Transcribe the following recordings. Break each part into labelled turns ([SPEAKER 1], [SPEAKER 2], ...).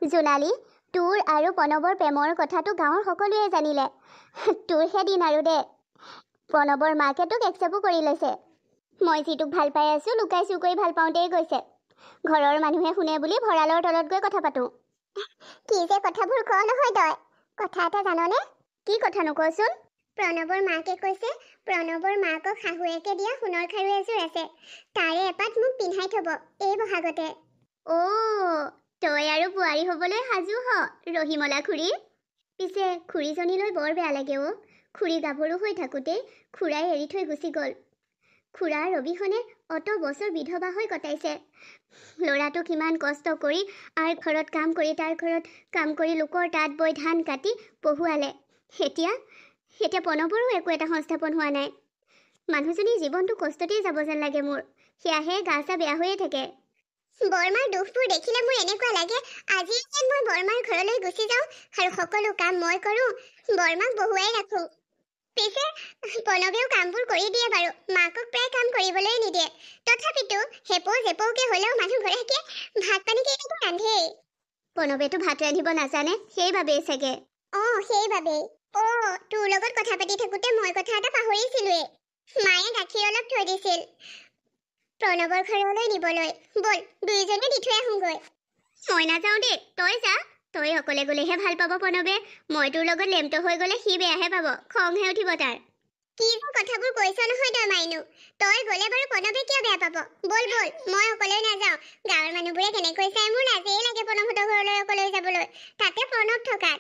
[SPEAKER 1] জোনালী, তোৰ আৰু প্ৰণৱৰ প্ৰেমৰ কথাটো গাঁৱৰ সকলোৱে জানিলে। তোৰহে দিন আৰু দে। প্ৰণৱৰ মাকে তোক একচেপ্টো কৰি লৈছে। মই যিটোক ভাল পাই আছো লুকাই চুৰ কৰি ভাল পাওঁতেই গৈছে। ঘৰৰ মানুহে শুনে বুলি ভঁৰালৰ তলত গৈ কথা পাতো। কি যে কথাবোৰ ক নহয় তই। কথা এটা জাননে? কি কথা নকচোন? প্ৰণৱৰ মাকে কৈছে প্ৰণৱৰ মাকক শাহুৱেকে দিয়া সোণৰ খাৰু এযোৰ আছে। তাৰে এপাত মোক পিন্ধাই থব এই বহাগতে। তই আৰু বোৱাৰী হবলৈ সাজু হ ৰহিমলা খুৰী। পিছে খুৰীজনীলৈ বৰ বেয়া লাগে অ। খুৰী গাভৰু হৈ থাকোঁতেই খুৰাই এৰি থৈ গুচি গ'ল। খুৰাৰ অবিহনে অত বছৰ বিধৱা হৈ কটাইছে। ল'ৰাটো কিমান কষ্ট কৰি আৰ ঘৰত কাম কৰি তাৰ ঘৰত কাম কৰি লোকৰ তাঁত বৈ ধান কাটি পঢ়ুৱালে। এতিয়া প্ৰণৱৰো একো এটা সংস্থাপন হোৱা নাই। মানুহজনীৰ জীৱনটো কষ্টতেই যাব যেন লাগে মোৰ। সেয়াহে গা চা বেয়া হৈয়ে থাকে। বৰমাৰ দুখবোৰ দেখিলে মোৰ এনেকুৱা লাগে আজি যেন মই বৰমাৰ ঘৰলৈ গুচি যাওঁ আৰু সকলো কাম মই কৰোঁ, বৰমাক বহুৱাই ৰাখোঁ। পিছে প্ৰণৱেও কামবোৰ কৰি দিয়ে বাৰু। মাকক প্ৰায় কাম কৰিবলৈ নিদিয়ে। তথাপিতো হেপৌ জেপৌকে হ'লেও মানুহ গৰাকীয়ে ভাত পানী কেইটাতো ৰান্ধেই। প্ৰণৱেতো ভাত ৰান্ধিব নাজানে, সেইবাবেই চাগে। সেইবাবেই। তোৰ লগত কথা পাতি থাকোঁতে মই কথা এটা পাহৰিছিলোৱে। মায়ে গাখীৰ অলপ থৈ দিছিল প্ৰণৱৰ ঘৰলৈ নিবলৈ। বল দুইজনে দি থৈ আহোঁগৈ। মই নাযাওঁ দেই, তই যা। তই অকলে গ'লেহে ভাল পাব প্ৰণৱে। মই তোৰ লগত লেমটো হৈ গ'লে সি বেয়াহে পাব, খংহে উঠিব তাৰ। কি যে কথাবোৰ কৈছ নহয় তই মাইনু। তই গ'লে বাৰু প্ৰণৱে কিয় বেয়া পাব? বল মই অকলে নাযাওঁ। গাঁৱৰ মানুহবোৰে কেনেকৈ চাই মোৰ লাজেই লাগে প্ৰণৱহঁতৰ ঘৰলৈ অকলে যাবলৈ, তাতে প্ৰণৱ থকাত।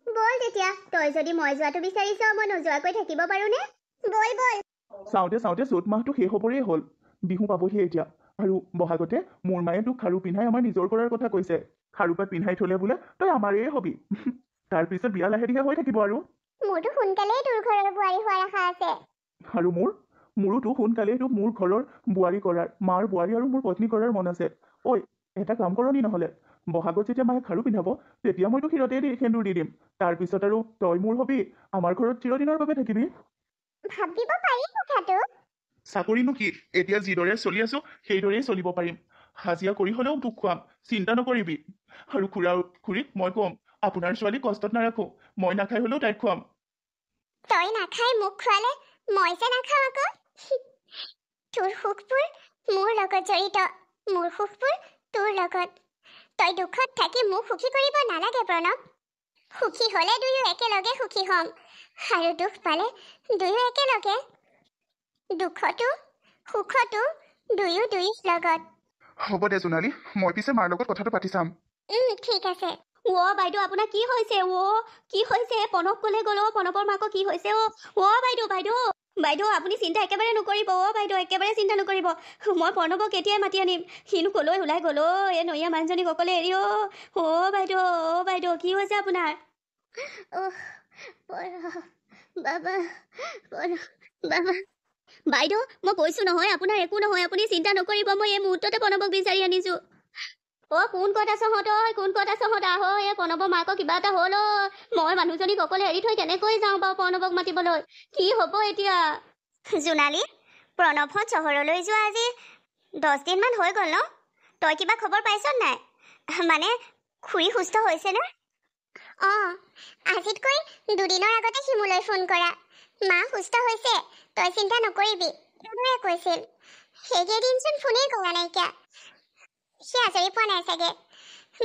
[SPEAKER 1] বল তেতিয়া, তই যদি মই যোৱাটো বিচাৰিছ মই নোযোৱাকৈ থাকিব পাৰোঁনে? বল।
[SPEAKER 2] চাওঁতে চ'ত মাহটো শেষ হ'বৰেই হ'ল। বিহু পাবহি এতিয়া। আৰু বহাগতে মোৰ মায়ে তোক খাৰু পিন্ধাই আমাৰ নিজৰ কৰাৰ কথা কৈছে। খাৰুপাত পিন্ধাই থলে বোলে তই আমাৰেই হবি। তাৰপিছত বিয়া লাহে ধীৰে হৈ থাকিব আৰু।
[SPEAKER 1] মোৰতো সোনকালেই তোৰ ঘৰৰ বোৱাৰী হোৱাৰ আশা আছে।
[SPEAKER 2] আৰু মোৰোতো সোনকালেই তোক মোৰ ঘৰৰ বোৱাৰী কৰাৰ, মাৰ বোৱাৰী আৰু মোৰ পত্নী কৰাৰ মন আছে। ঐ এটা কাম কৰনি নহ'লে, বহাগত যেতিয়া মায়ে খাৰু পিন্ধাব তেতিয়া মই তোক শিৰতেই সেন্দুৰ দি দিম। তাৰপিছত আৰু তই মোৰ হবি, আমাৰ ঘৰত চিৰদিনৰ বাবে থাকিবি।
[SPEAKER 1] ভাবিব পাৰি কথাটো।
[SPEAKER 2] চাকৰিনো কি, এতিয়া যিদৰে চলি আছো সেইদৰেই চলিব পাৰিম। হাজিৰা কৰি হ'লেও তোক খুৱাম, চিন্তা নকৰিবি। আৰু খুৰীক মই ক'ম আপোনাৰ ছোৱালী কষ্টত নাৰাখো, মই নাখাই হ'লেও তাইক খুৱাম।
[SPEAKER 1] তই নাখাই মোক খোৱালে মই যে নাখাওঁ আকৌ। তোৰ সুখবোৰ মোৰ লগত জড়িত, মোৰ সুখবোৰ তোৰ লগত। তই দুখত থাকি মোক সুখী কৰিব নালাগে প্ৰণৱ। সুখী হ'লে দুয়ো একেলগে সুখী হ'ম, আৰু দুখ পালে দুয়ো একেলগে। দুখতো সুখতো দুয়ো লগত।
[SPEAKER 2] হ'ব দে জোনালী, মই পিছে মাৰ লগত কথাটো পাতি চাম।
[SPEAKER 1] ঠিক আছে। বাইদেউ আপোনাৰ কি হৈছে? কি হৈছে? প্ৰণৱ ক'লে গ'ল? প্ৰণৱৰ মাকৰ কি হৈছে? বাইদেউ আপুনি চিন্তা একেবাৰে নকৰিব। বাইদেউ একেবাৰে চিন্তা নকৰিব। মই প্ৰণৱক এতিয়াই মাতি আনিম। সিনো ক'লৈ ওলাই গ'ল? এই নৈয়া মানুহজনীক অকলে এৰি। বাইদেউ কি হৈছে আপোনাৰ? বাইদেউ মই কৈছো নহয় আপোনাৰ একো নহয়, আপুনি চিন্তা নকৰিব। মই এই মুহূৰ্ততে প্ৰণৱক বিচাৰি আনিছো। কোন ক'ত আছ আহ, এই প্ৰণৱৰ মাকৰ কিবা এটা হ'ল। মই মানুহজনীক অকলে এৰি থৈ কেনেকৈ যাওঁ বাৰু প্ৰণৱক মাতিবলৈ? কি হ'ব এতিয়া? জোনালী, প্ৰণৱহঁত চহৰলৈ যোৱা আজি 10 দিনমান হৈ গ'ল ন? তই কিবা খবৰ পাইছ নাই? মানে খুৰী সুস্থ হৈছেনে? আজিতকৈ 2 দিনৰ আগতে সি মোলৈ ফোন কৰা। মা সুস্থ হৈছে, তই চিন্তা নকৰিবি এনেদৰে কৈছিল। সেইকেইদিনচোন ফোনেই কৰা নাইকিয়া। সি আজৰি পোৱা নাই চাগে।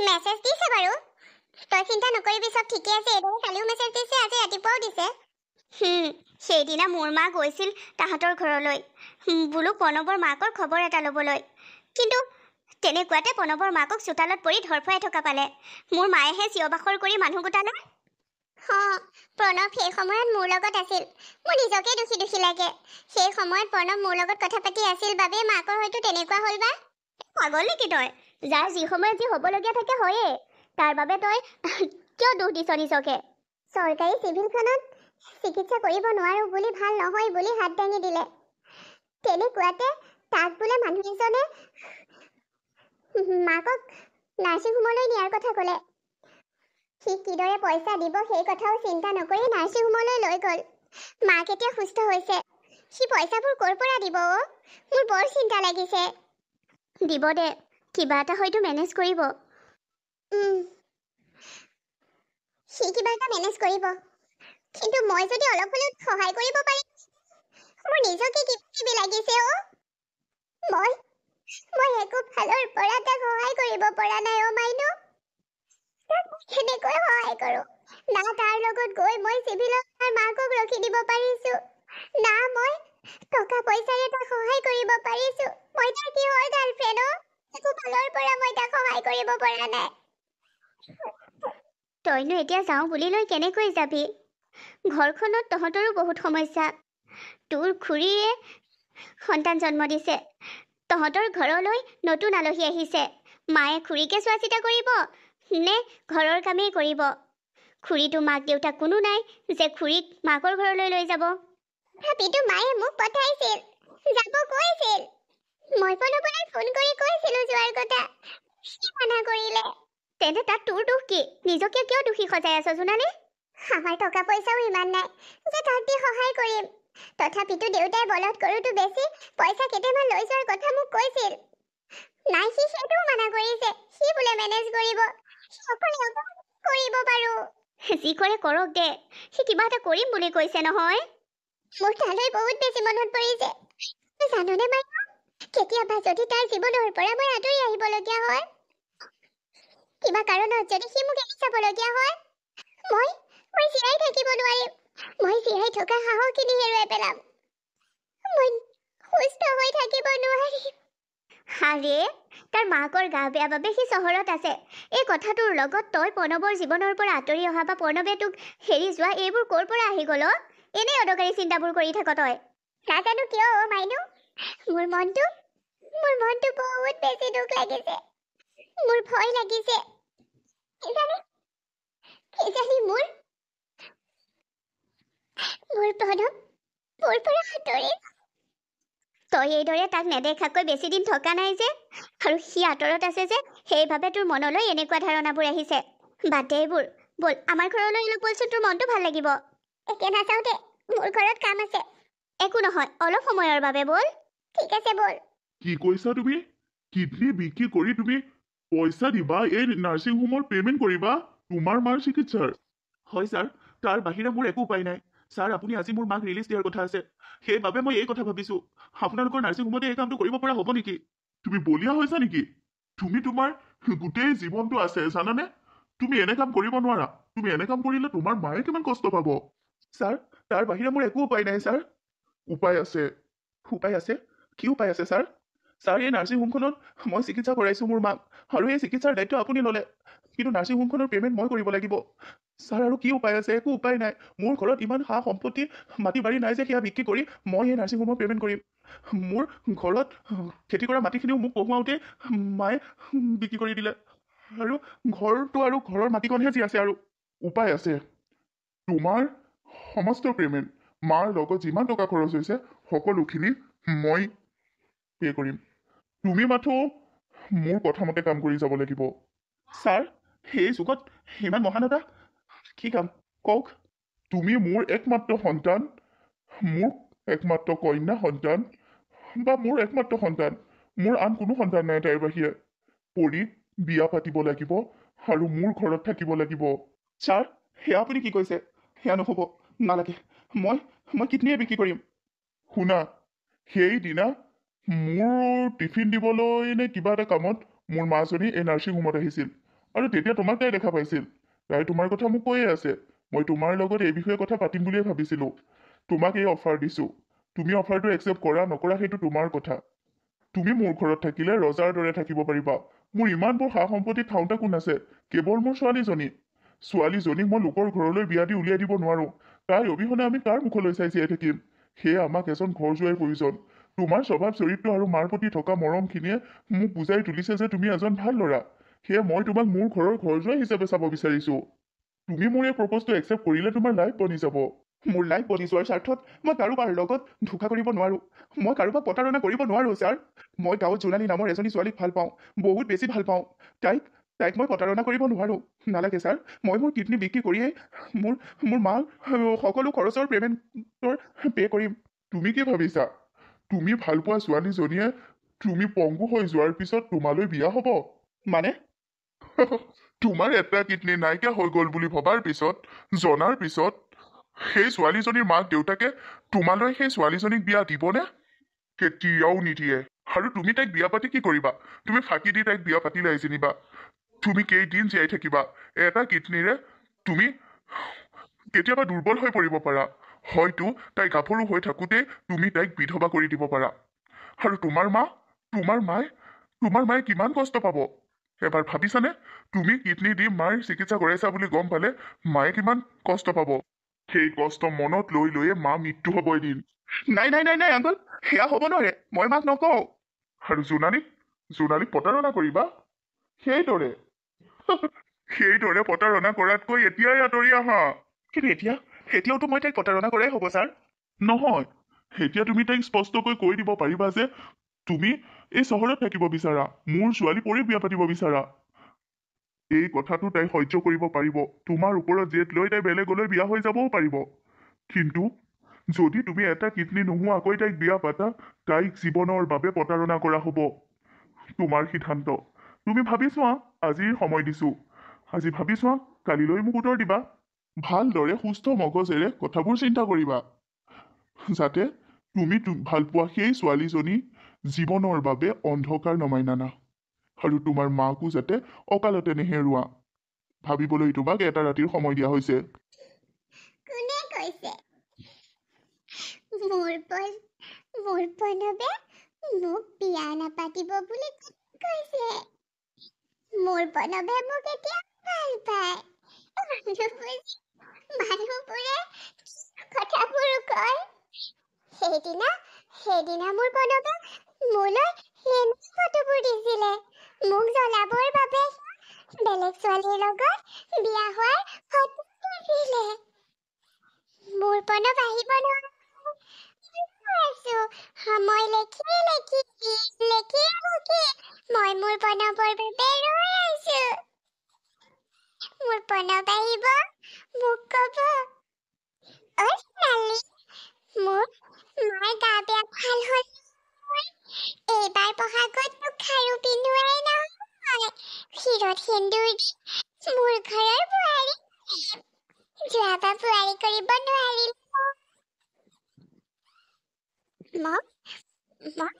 [SPEAKER 1] মেছেজ দিছে বাৰু, তই চিন্তা নকৰিবি চব ঠিকে আছে। এইদৰে কালিও মেছেজ দিছে, আজি ৰাতিপুৱাও দিছে। সেইদিনা মোৰ মা গৈছিল তাহাঁতৰ ঘৰলৈ, বোলো প্ৰণৱৰ মাকৰ খবৰ এটা ল'বলৈ। কিন্তু তেনেকুৱাতে প্ৰণৱৰ মাকক চোতালত পৰি ধৰফৰাই থকা পালে। মোৰ মায়েহে চিঞৰ-বাখৰ কৰি মানুহ গোটালে। প্ৰণৱ সেই সময়ত মোৰ লগত আছিল। মোৰ নিজকে দুখী লাগে। সেই সময়ত প্ৰণৱ মোৰ লগত কথা পাতি আছিল বাবে মাকৰ হয়তো তেনেকুৱা হ'ল বা। পাগল নেকি তই? যাৰ যি সময়ত যি হ'বলগীয়া থাকে হয়েই। তাৰ বাবে তই কিয় দুখ দিছ নিজকে? চৰকাৰী চিভিলখনত চিকিৎসা কৰিব নোৱাৰো বুলি, ভাল নহয় বুলি হাত দাঙি দিলে। তেনেকুৱাতে তাক বোলে মানুহ এজনে মাকক নাৰ্ছিং হোমলৈ নিয়াৰ কথা ক'লে। সি কিদৰে পইচা দিব সেই কথাও চিন্তা নকৰি নাৰ্ছিং হোমলৈ লৈ গ'ল। মাক এতিয়া সুস্থ হৈছে। সি পইচাবোৰ ক'ৰ পৰা দিব? মোৰ বৰ চিন্তা লাগিছে। দিব দে, কিবা এটা হয়তো মেনেজ কৰিব। সি কিবা এটা মেনেজ কৰিব, কিন্তু মই যদি অলপ হ'লেও সহায় কৰিব পাৰিম, মোৰ নিজকে কিবা লাগিছে অ। মই মই একো ফালৰ পৰা তাক সহায় কৰিব পৰা নাই অ মাইনু। তাক কেনেকৈ সহায় কৰোঁ? না তাৰ লগত গৈ মই চিভিলত তাৰ মাকক ৰখি দিব পাৰিছো, না মই টকা পইচাৰে তাক সহায় কৰিব পাৰিছো। মই তাৰ কিহৰ গাৰ্লফ্ৰেণ্ড অ? একো ফালৰ পৰা মই তাক সহায় কৰিব পৰা নাই। তইনো এতিয়া যাওঁ বুলি লৈ কেনেকৈ যাবি? ঘৰখনত তহঁতৰো বহুত সমস্যা। তোৰ খুৰীয়ে সন্তান জন্ম দিছে, তহঁতৰ ঘৰলৈ নতুন আলহী আহিছে। মায়ে খুৰীকে চোৱা চিতা কৰিব নে ঘৰৰ কামেই কৰিব? খুৰীটো মাক দেউতাক কোনো নাই যে খুৰীক মাকৰ ঘৰলৈ লৈ যাব। ভাবিতো মায়ে মোক পঠাইছিল, যাব কৈছিল। মই পলপনাই ফোন কৰি কৈছিলো যোৱাৰ কথা, সি মানা কৰিলে। তেন্তে তাত তোৰ দুখ কি? নিজকে কিয় দোষী সজাই আছ জোনালী? আমাৰ টকা পইচাও ইমান নাই যে তাক দি সহায় কৰিম। তথাপিতো দেউতাই বলৎ কৰোঁতো বেছি পইচা কেইটামান লৈ যোৱাৰ কথা মোক কৈছিল। নাই, সি সেইটোও মানা কৰিছে। সি বোলে মেনেজ কৰিব, সি অকলে কৰিব পাৰো। যি কৰে কৰক দে, সি কিবা এটা কৰিম বুলি কৈছে নহয়। মোৰ তালৈ বহুত বেছি মনত পৰিছে, জাননে মাইনা? কেতিয়াবা যদি তাৰ জীৱনৰ পৰা মই আঁতৰি আহিবলগীয়া হয়, কিবা কাৰণত যদি সি মোক এৰি যাবলগীয়া হয়, মই জীয়াই থাকিব নোৱাৰিম। মই জীয়াই থকা সাহসখিনি হেৰুৱাই পেলাম। মই সুস্থ হৈ থাকিব নোৱাৰিম। আৰে, তাৰ মাকৰ গা বেয়া বাবে সি চহৰত আছে। এই কথাটোৰ লগত তই প্ৰণৱৰ জীৱনৰ পৰা আঁতৰি অহা বা প্ৰণৱে তোক হেৰি যোৱা এইবোৰ ক'ৰ পৰা আহি গ'ল? এনেই অদৰকাৰী চিন্তাবোৰ কৰি থাক তই। নাজানো কিয় অ মাইনু, মোৰ মনটো বহুত বেছি দুখ লাগিছে। মোৰ ভয় লাগিছে। কিজানি মোৰ প্ৰণৱ মোৰ পৰা আঁতৰি। তই এইদৰে তাক নেদেখাকৈ বেছি দিন থকা নাই যে, আৰু সি আঁতৰত আছে যে, সেইবাবে তোৰ মনলৈ এনেকুৱা ধাৰণাবোৰ আহিছে। বাদ দে এইবোৰ, ব'ল আমাৰ ঘৰলৈ অলপ বলচোন, তোৰ মনটো ভাল লাগিব। একে নাযাওঁ দে, মোৰ ঘৰত কাম আছে। একো নহয়, অলপ সময়ৰ বাবে ব'ল। ঠিক আছে ব'ল।
[SPEAKER 2] কি কৈছা তুমি? কিডনী বিক্ৰী কৰি তুমি পইচা দিবা, এই নাৰ্ছিং হোমৰ পেমেণ্ট কৰিবা তোমাৰ মাৰ চিকিৎসাৰ? হয় ছাৰ, তাৰ বাহিৰে মোৰ একো উপায় নাই। ছাৰ, আপুনি আজি মোৰ মাক ৰিলিজ দিয়াৰ কথা আছে, সেইবাবে মই এই কথা ভাবিছোঁ। আপোনালোকৰ নাৰ্ছিং হোমতে এই কামটো কৰিব পৰা হ'ব নেকি? তুমি বলিয়া হৈছা নেকি? তুমি তোমাৰ গোটেই জীৱনটো আছে জানানে? তুমি এনে কাম কৰিব নোৱাৰা। তুমি এনে কাম কৰিলে তোমাৰ মায়ে কিমান কষ্ট পাব। ছাৰ, তাৰ বাহিৰে মোৰ একো উপায় নাই ছাৰ। উপায় আছে? উপায় আছে? কি উপায় আছে ছাৰ? ছাৰ, এই নাৰ্ছিং হোমখনত মই চিকিৎসা কৰাইছোঁ মোৰ মাক, আৰু এই চিকিৎসাৰ দায়িত্ব আপুনি ল'লে, কিন্তু নাৰ্ছিং হোমখনৰ পে'মেণ্ট মই কৰিব লাগিব। ছাৰ, আৰু কি উপায় আছে? একো উপায় নাই। মোৰ ঘৰত ইমান সা সম্পত্তি মাটি বাৰী নাই যে সেয়া বিক্ৰী কৰি মই এই নাৰ্ছিং হোমৰ পে'মেণ্ট কৰিম। মোৰ ঘৰত খেতি কৰা মাটিখিনিও মোক পঢ়ুৱাওঁতে মায়ে বিক্ৰী কৰি দিলে, আৰু ঘৰটো আৰু ঘৰৰ মাটিকণহে যি আছে আৰু। উপায় আছে। তোমাৰ সমস্ত পে'মেণ্ট মাৰ লগত যিমান টকা খৰচ হৈছে সকলোখিনি মই পে' কৰিম। তুমি মাথো মোৰ কথা মতে কাম কৰি যাব লাগিব। ছাৰ, এই যুগত ইমান মহান এটা কি কাম কওক? তুমি মোৰ একমাত্ৰ সন্তান, মোৰ একমাত্ৰ কন্যা সন্তান, বা মোৰ একমাত্ৰ সন্তান। মোৰ আন কোনো সন্তান নাই তাইৰ বাহিৰে। পৰি বিয়া পাতিব লাগিব আৰু মোৰ ঘৰত থাকিব লাগিব। ছাৰ, সেয়া আপুনি কি কৈছে? সেয়া নহ'ব, নালাগে। মই কিডনীয়ে বিক্ৰী কৰিম। শুনা, সেইদিনা মোৰ টিফিন দিবলৈ নে কিবা এটা কামত মোৰ মাজনী এই নাৰ্ছিং হোমত আহিছিল, আৰু তেতিয়া তোমাক তাই দেখা পাইছিল। তাই তোমাৰ কথা মোক কৈয়ে আছে। মই তোমাৰ লগত এই বিষয়ে কথা পাতিম বুলিয়ে ভাবিছিলোঁ। তোমাক এই অফাৰ দিছোঁ। তুমি অফাৰটো একচেপ্ট কৰা নকৰা সেইটো তোমাৰ কথা। তুমি মোৰ ঘৰত থাকিলে ৰজাৰ দৰে থাকিব পাৰিবা। মোৰ ইমানবোৰ সা সম্পত্তি থাওঁতে কোন আছে? কেৱল মোৰ ছোৱালীজনী। ছোৱালীজনীক মই লোকৰ ঘৰলৈ বিয়া দি উলিয়াই দিব নোৱাৰো। তাই অবিহনে আমি কাৰ মুখলৈ চাই জীয়াই থাকিম? সেয়ে আমাক এজন ঘৰ জোৱাইৰ প্ৰয়োজন। তোমাৰ স্বভাৱ চৰিত্ৰ আৰু মাৰ প্ৰতি থকা মৰমখিনিয়ে মোক বুজাই তুলিছে যে তুমি এজন ভাল ল'ৰা। সেয়ে মই তোমাক মোৰ ঘৰৰ ঘৰ জোৱাই হিচাপে চাব বিচাৰিছোঁ। তুমি মোৰ এই প্ৰপ'জটো একচেপ্ট কৰিলে তোমাৰ লাইফ বনি যাব। মোৰ লাইফ বনি যোৱাৰ স্বাৰ্থত মই কাৰোবাৰ লগত ধোকা কৰিব নোৱাৰো। মই কাৰোবাক প্ৰতাৰণা কৰিব নোৱাৰো ছাৰ। মই গাঁৱত জোনালী নামৰ এজনী ছোৱালীক ভাল পাওঁ, বহুত বেছি ভাল পাওঁ। তাইক মই প্ৰতাৰণা কৰিব নোৱাৰো। নালাগে ছাৰ, মই মোৰ কিডনী বিক্ৰী কৰিয়েই মোৰ মাক সকলো খৰচৰ পে'মেণ্টৰ পে' কৰিম। তুমি কি ভাবিছা? তুমি ভাল পোৱা ছোৱালীজনীয়ে তুমি পংগু হৈ যোৱাৰ পিছত তোমালৈ বিয়া হ'ব? মানে
[SPEAKER 3] তোমাৰ এটা কিডনী নাইকিয়া হৈ গ'ল বুলি ভবাৰ পিছত জনাৰ পিছত সেই ছোৱালীজনীৰ মাক দেউতাকে তোমালৈ সেই ছোৱালীজনীক বিয়া দিবনে? কেতিয়াও নিদিয়ে। আৰু তুমি তাইক বিয়া পাতি কি কৰিবা? তুমি ফাঁকি দি তাইক বিয়া পাতিলাই যেনিবা, তুমি কেইদিন জীয়াই থাকিবা? এটা কিডনীৰে তুমি কেতিয়াবা দুৰ্বল হৈ পৰিব পাৰা। হয়তো তাই গাভৰু হৈ থাকোঁতে তুমি তাইক বিধৱা কৰি দিব পাৰা। আৰু তোমাৰ মায়ে কিমান কষ্ট পাব এবাৰ ভাবিছানে? তুমি কিডনী দি মাৰ চিকিৎসা কৰাইছা বুলি গম পালে মায়ে কিমান কষ্ট পাব। সেই কষ্ট মনত লৈ লৈয়ে মা মৃত্যু হ'ব এদিন।
[SPEAKER 2] নাই নাই নাই নাই আংকল, সেয়া হ'ব নোৱাৰে, মই মাক নকওঁ।
[SPEAKER 3] আৰু জোনালীক প্ৰতাৰণা কৰিবা? সেইদৰে সেইদৰে প্ৰতাৰণা কৰাতকৈ এতিয়াই আঁতৰি আহা।
[SPEAKER 2] কিন্তু এতিয়াওতো মই তাইক প্ৰতাৰণা কৰাই হ'ব ছাৰ।
[SPEAKER 3] নহয়, এতিয়া তুমি তাইক স্পষ্টকৈ কৈ দিব পাৰিবা যে তুমি এই চহৰত থাকিব বিচাৰা, মোৰ ছোৱালী পৰি বিয়া পাতিব বিচাৰা। এই কথাটো তাই সহ্য কৰিব পাৰিব। তোমাৰ ওপৰত জেদ লৈ তাই বেলেগলৈ বিয়া হৈ যাবও পাৰিব। কিন্তু যদি তুমি এটা কিডনী নোহোৱাকৈ তাইক বিয়া পাতা, তাইক জীৱনৰ বাবে প্ৰতাৰণা কৰা হ'ব। তোমাৰ সিদ্ধান্ত। তুমি ভাবি চোৱা, আজিৰ সময় দিছো। আজি ভাবি চোৱা, কালিলৈ মোক উত্তৰ দিবা। ভালদৰে সুস্থ মগজেৰে কথাবোৰ চিন্তা কৰিবা, যাতে তুমি ভাল পোৱা সেই ছোৱালীজনী জীৱনৰ বাবে অন্ধকাৰ নমাই নানা। আৰু তোমাৰ মাকো যাতে অকালতে নেহেৰুৱা। ভাবিবলৈ তোমাক এটা ৰাতিৰ সময় দিয়া হৈছে।
[SPEAKER 1] কোনে কৈছে? মোৰ প্ৰণৱে মোক বিয়া নাপাতিব বুলি কৈছে? মোৰ প্ৰণৱে মোক এতিয়া ভাল পায়। মানুহবোৰে কথাবোৰ কয়। সেইদিনা মোৰ প্ৰণৱে মোলৈ ফটোবোৰ দিছিলে। মোক জ্বলাবৰ বাবে বেলেগ ছোৱালীৰ লগত বিয়া হোৱাৰ ফটো দিছিলে। মোৰ প্ৰণৱ আহিব নোৱাৰে। মই লেখি মই মোৰ প্ৰণৱৰ বাবে ৰৈ আছো। মোৰ প্ৰণৱ আহিব, মোক কব, ঐ ছোৱালী, মোৰ মাৰ গা বেয়া ভাল হ'ল। এইবাৰ বহাগত মোক খাৰু পিন্ধোৱাই নহয়, শিৰত সেন্দুৰ দি মোৰ ঘৰৰ বোৱাৰী। যোৱাবাৰ বোৱাৰী কৰিব নোৱাৰিলো। মই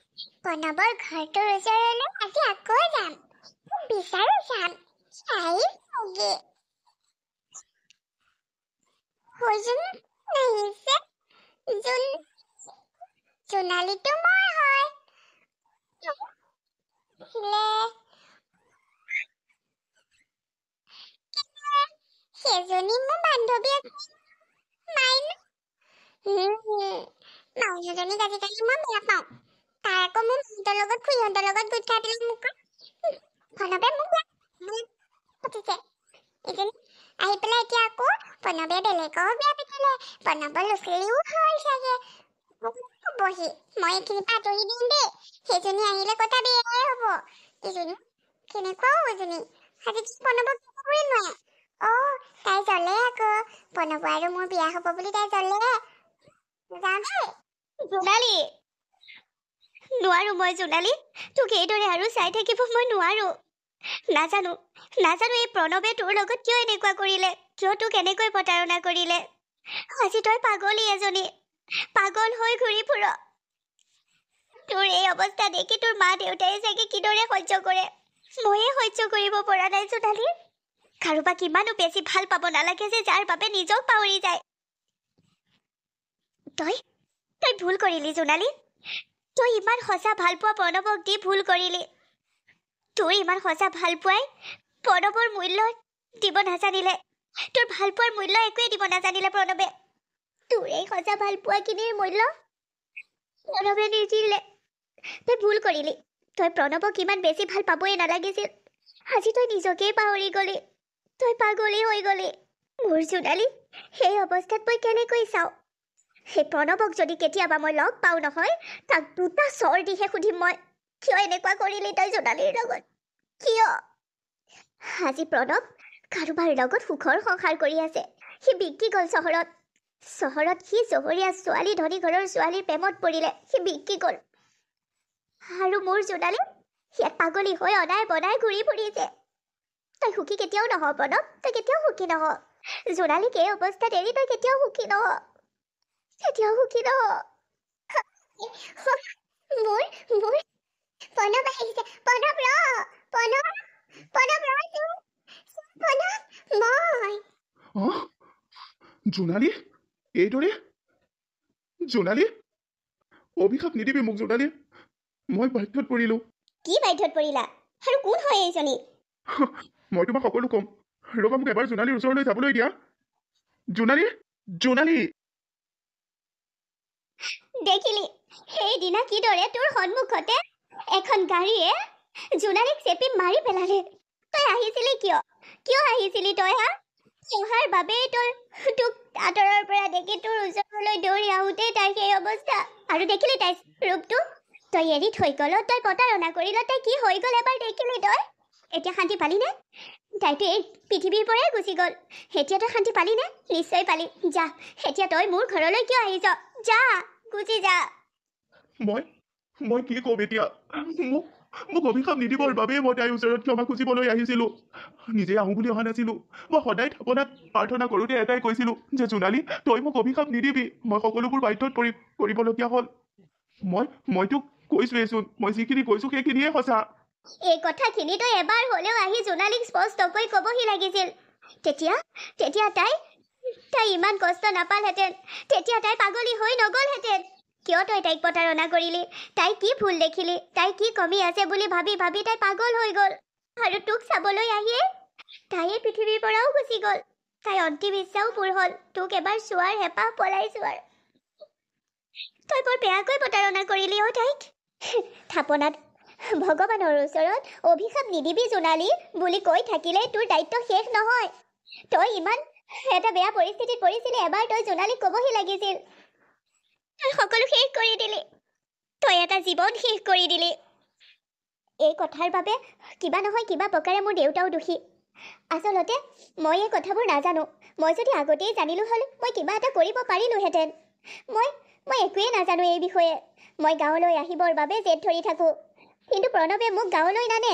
[SPEAKER 1] প্ৰণৱৰ ঘৰটোৰ ওচৰলৈ আজি আকৌ যাম। বিচাৰো যাম। জোনালীটো মই হয়। সেইজনী মোৰ বান্ধৱী মাইনাজনীক আজিকালি মই বেয়া পাওঁ। তাই আকৌ মোৰ মাহঁতৰ লগত খুৰীহঁতৰ লগত গোট খাই পেলাই মোক প্ৰণৱে মোক পাতিছে। এজনী আহি পেলাই এতিয়া আকৌ প্ৰণৱে বেলেগৰ বিয়া পাতিলে। প্ৰণৱৰ ল'ৰা ছোৱালীও হ'ল চাগে। কবহি মই এইখিনিৰ পৰা আঁতৰি দিম দেই। সেইজনী আহিলে কথা বেয়াই হ'ব। এইজনী কেনেকুৱা এজনী আজি প্ৰণৱক ক'বই নোৱাৰে। তাই জ্বলে আকৌ প্ৰণৱ আৰু মোৰ বিয়া হ'ব বুলি তাই জ্বলে। জোনালী, নোৱাৰো মই জোনালী, তোক এইদৰে আৰু চাই থাকিব মই নোৱাৰো। নাজানো এই প্ৰণৱে তোৰ লগত কিয় এনেকুৱা কৰিলে, কিয় তোক এনেকৈ প্ৰতাৰণা কৰিলে। আজি তই পাগলী এজনী, পাগল হৈ ঘূৰি ফুৰ। তোৰ এই অৱস্থা দেখি তোৰ মা দেউতাই চাগে কিদৰে সহ্য কৰে, ময়ে সহ্য কৰিব পৰা নাই জোনালী। কাৰোবাক ইমানো বেছি ভাল পাব নালাগে যে যাৰ বাবে নিজক পাহৰি যায়। তই ভুল কৰিলি জোনালী। তই ইমান সঁচা ভাল পোৱা প্ৰণৱক দি ভুল কৰিলি। তোৰ ইমান সঁচা ভাল পোৱাই প্ৰণৱৰ মূল্য দিব নাজানিলে। তোৰ ভাল পোৱাৰ মূল্য একোৱেই দিব নাজানিলে প্ৰণৱে। তোৰ এই সঁচা ভাল পোৱাখিনিৰ মূল্য প্ৰণৱে নিদিলে। তই ভুল কৰিলি। তই প্ৰণৱক ইমান বেছি ভাল পাবই নালাগিছিল। আজি তই নিজকেই পাহৰি গলি। তই পাগলী হৈ গলি। মোৰ জোনালী, সেই অৱস্থাত মই কেনেকৈ চাওঁ? সেই প্ৰণৱক যদি কেতিয়াবা মই লগ পাওঁ নহয়, তাক দুটা চৰ দিহে সুধিম মই, কিয় এনেকুৱা কৰিলি তই জোনালীৰ লগত? কিয়? আজি প্ৰণৱ কাৰোবাৰ লগত সুখৰ সংসাৰ কৰি আছে। সি বিক্ৰী গ'ল চহৰত সি চহৰীয়া ছোৱালী, ধনী ঘৰৰ ছোৱালীৰ প্ৰেমত পৰিলে। সি বিক্ৰী গ'ল। আৰু মোৰ জোনালী ইয়াত পাগলী হৈ অনাই বনাই ঘূৰি ফুৰিছে। তই সুখী কেতিয়াও নহ প্ৰণৱ, তই কেতিয়াও সুখী নহ। জোনালীক এই অৱস্থাত এৰি তই কেতিয়াও সুখী নহ, কেতিয়াও সুখী নহ। মোৰ মোৰ প্ৰণৱ আহিছে, প্ৰণৱ ৰ, প্ৰণৱ প্ৰণৱ ৰ তোৰ, প্ৰণৱ মই।
[SPEAKER 2] জোনালী, এইদৰে? জোনালী, অভিশাপ নিদিবি মোক জোনালী, মই বাধ্যত পৰিলোঁ।
[SPEAKER 1] কি বাধ্যত পৰিলা? আৰু কোন হয় এইজনী?
[SPEAKER 2] মই তোমাক সকলো ক'ম, ৰ'বা মোক এবাৰ জোনালীৰ ওচৰলৈ যাবলৈ দিয়া। জোনালী, জোনালী।
[SPEAKER 1] দেখিলি সেইদিনা কিদৰে তোৰ সন্মুখতে এখন গাড়ীয়ে জোনালীক চেপি মাৰি পেলালে। তই আহিছিলি কিয়? কিয় আহিছিলি তই? অহাৰ বাবেই তোক আঁতৰৰ পৰা দেখি তোৰ ওচৰলৈ দৌৰি আহোঁতেই তাই সেই অৱস্থা। আৰু দেখিলি তাই ৰূপটো? তই এৰি থৈ গ'ল, তই প্ৰতাৰণা কৰিল, তাই কি হৈ গ'ল এবাৰ দেখিলি তই? এতিয়া শান্তি পালিনে? তাইতো এই পৃথিৱীৰ পৰাই গুচি গ'ল। এতিয়া তই শান্তি পালিনে? নিশ্চয় পালি। যা, এতিয়া তই মোৰ ঘৰলৈ কিয় আহিছ? যা, গুচি যা।
[SPEAKER 2] মই কি ক'ম এতিয়া? মোক অভিশাপ নিদিবৰ বাবেই মই তাইৰ ওচৰত ক্ষমা খুজিবলৈ আহিছিলোঁ। নিজে আহোঁ বুলি অহা নাছিলোঁ। মই সদায় থাপনাত প্ৰাৰ্থনা কৰোঁতে এটাই কৈছিলোঁ যে জোনালী, তই মোক অভিশাপ নিদিবি। মই সকলোবোৰ বাধ্যত কৰিবলগীয়া হ'ল। মই তোক কৈছোৱেইচোন, মই যিখিনি কৈছোঁ সেইখিনিয়ে সঁচা।
[SPEAKER 1] এই কথাখিনি তই এবাৰ হ'লেও আহি জোনালীক স্পষ্টকৈ ক'বহি লাগিছিল। তেতিয়া তাই ইমান কষ্ট নাপালহেঁতেন। তেতিয়া তাই পাগলী হৈ নগ'লহেঁতেন। কিয় তই তাইক প্ৰতাৰণা কৰিলি? তাই কি ভুল দেখিলি? তাই কি কমি আছে বুলি ভাবি ভাবি তাই পাগল হৈ গ'ল। আৰু তোক চাবলৈ আহিয়ে তাই এই পৃথিৱীৰ পৰাও গুচি গ'ল। তাই অন্তিম ইচ্ছাও পূৰ হ'ল, তোক এবাৰ চোৱাৰ হেঁপাহ পলাই চোৱাৰ। তই বৰ বেয়াকৈ প্ৰতাৰণা কৰিলি তাইক। থাপনাত ভগৱানৰ ওচৰত অভিশাপ নিদিবি জোনালী বুলি কৈ থাকিলে তোৰ দায়িত্ব শেষ নহয়। তই ইমান এটা বেয়া পৰিস্থিতিত পৰিছিলি, এবাৰ তই জোনালীক ক'বহি লাগিছিল। তই সকলো শেষ কৰি দিলি, তই এটা জীৱন শেষ কৰি দিলি। এই কথাৰ বাবে কিবা নহয় কিবা প্ৰকাৰে মোৰ দেউতাও দোষী। আচলতে মই এই কথাবোৰ নাজানো। মই যদি আগতেই জানিলো হ'লে মই কিবা এটা কৰিব পাৰিলোহেঁতেন। মই একোৱেই নাজানো এই বিষয়ে। মই গাঁৱলৈ আহিবৰ বাবে জেদ ধৰি থাকোঁ, কিন্তু প্ৰণৱে মোক গাঁৱলৈ নানে।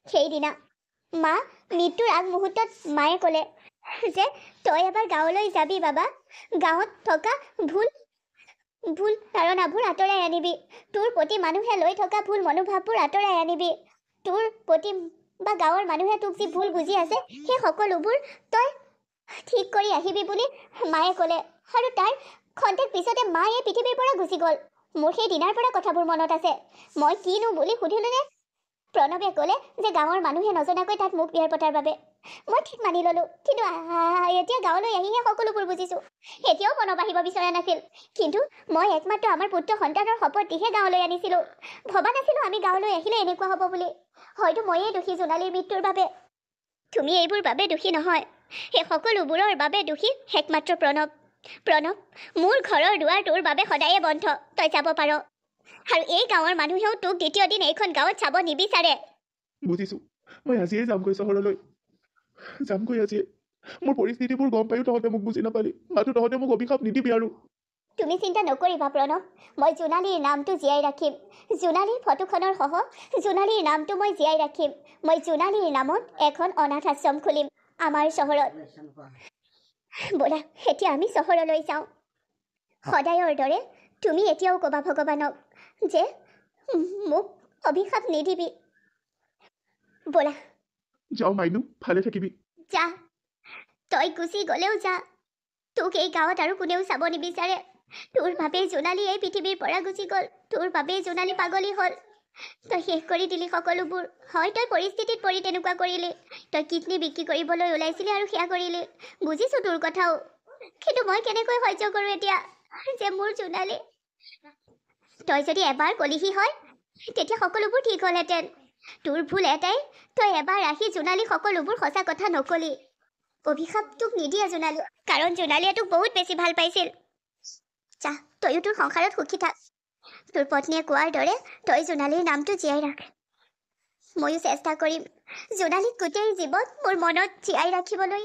[SPEAKER 1] সেইদিনা মৃত্যুৰ আগমুহূৰ্তত মায়ে ক'লে যে তই এবাৰ গাঁৱলৈ যাবি বাবা, গাঁৱত থকা ভুল ধাৰণাবোৰ আঁতৰাই আনিবি, তোৰ প্ৰতি মানুহে লৈ থকা ভুল মনোভাৱবোৰ আঁতৰাই আনিবি, তোৰ প্ৰতি বা গাঁৱৰ মানুহে তোক যি ভুল বুজি আছে সেই সকলোবোৰ তই ঠিক কৰি আহিবি বুলি মায়ে ক'লে। আৰু তাৰ খন্তেক পিছতে মা এই পৃথিৱীৰ পৰা গুচি গ'ল। মোৰ সেই দিনাৰ পৰা কথাবোৰ মনত আছে। মই কিনো বুলি সুধিলোনে প্ৰণৱে ক'লে যে গাঁৱৰ মানুহে নজনাকৈ তাক মোক বিয়াৰ পতাৰ বাবে। মই ঠিক মানি ল'লোঁ, কিন্তু এতিয়া গাঁৱলৈ আহিহে সকলোবোৰ বুজিছোঁ। এতিয়াও প্ৰণৱ আহিব বিচৰা নাছিল, কিন্তু মই একমাত্ৰ আমাৰ পুত্ৰ সন্তানৰ শপত দিহে গাঁৱলৈ আনিছিলোঁ। ভবা নাছিলোঁ আমি গাঁৱলৈ আহিলে এনেকুৱা হ'ব বুলি। হয়তো ময়েই দোষী জোনালীৰ মৃত্যুৰ বাবে। তুমি এইবোৰ বাবে দোষী নহয়, সেই সকলোবোৰৰ বাবে দোষী একমাত্ৰ প্ৰণৱ। মোৰ ঘৰৰ দুৱাৰ তোৰ বাবে সদায়ে বন্ধ, তই যাব পাৰ। আৰু এই গাঁৱৰ মানুহেও তোক দ্বিতীয় দিন এইখন গাঁৱত চাব নিবিচাৰে।
[SPEAKER 2] বুজিছোঁ, মই আজিয়ে যামগৈ চহৰলৈ, যামগৈ আজিয়ে। মোৰ পৰিস্থিতিবোৰ গম পায়ো তহঁতে মোক বুজি নাপালি, মাথো তহঁতে মোক অভিশাপ নিদিবি আৰু।
[SPEAKER 1] তুমি চিন্তা নকৰিবা প্ৰণৱ, মই জোনালীৰ নামটো জীয়াই ৰাখিম। জোনালীৰ ফটোখনৰ সহ জোনালীৰ নামটো মই জীয়াই ৰাখিম। মই জোনালীৰ নামত এখন অনাথ আশ্ৰম খুলিম আমাৰ চহৰত। ব'লা এতিয়া আমি চহৰলৈ যাওঁ। সদায়ৰ দৰে তুমি এতিয়াও ক'বা ভগৱানক যে মোক অভিশাপ নিদিবি। ব'লা
[SPEAKER 2] যাওঁ মাইনু, ভালে থাকিবি।
[SPEAKER 1] যা, তই গুচি গ'লেও যা। তোক এই গাঁৱত আৰু কোনেও চাব নিবিচাৰে। তোৰ বাবেই জোনালী এই পৃথিৱীৰ পৰা গুচি গ'ল, তোৰ বাবেই জোনালী পাগলী হ'ল। তই শেষ কৰি দিলি সকলোবোৰ। হয়, তই পৰিস্থিতিত পৰি তেনেকুৱা কৰিলি। তই কিডনী বিক্ৰী কৰিবলৈ ওলাইছিলি আৰু সেয়া কৰিলি। বুজিছোঁ তোৰ কথাও, কিন্তু মই কেনেকৈ সহ্য কৰোঁ এতিয়া যে মোৰ জোনালী। তই যদি এবাৰ কলিহি হয় তেতিয়া সকলোবোৰ ঠিক হ'লহেঁতেন। তোৰ ভুল এটাই, তই এবাৰ আহি জোনালী সকলোবোৰ সঁচা কথা নকলি। অভিশাপ তোক নিদিয়ে জোনালী, কাৰণ জোনালীয়ে তোক বহুত বেছি ভাল পাইছিল। যা, তয়ো তোৰ সংসাৰত সুখী থাক। তোৰ পত্নীয়ে কোৱাৰ দৰে তই জোনালীৰ নামটো জীয়াই ৰাখ। ময়ো চেষ্টা কৰিম জোনালীক গোটেই জীৱন মোৰ মনত জীয়াই ৰাখিবলৈ।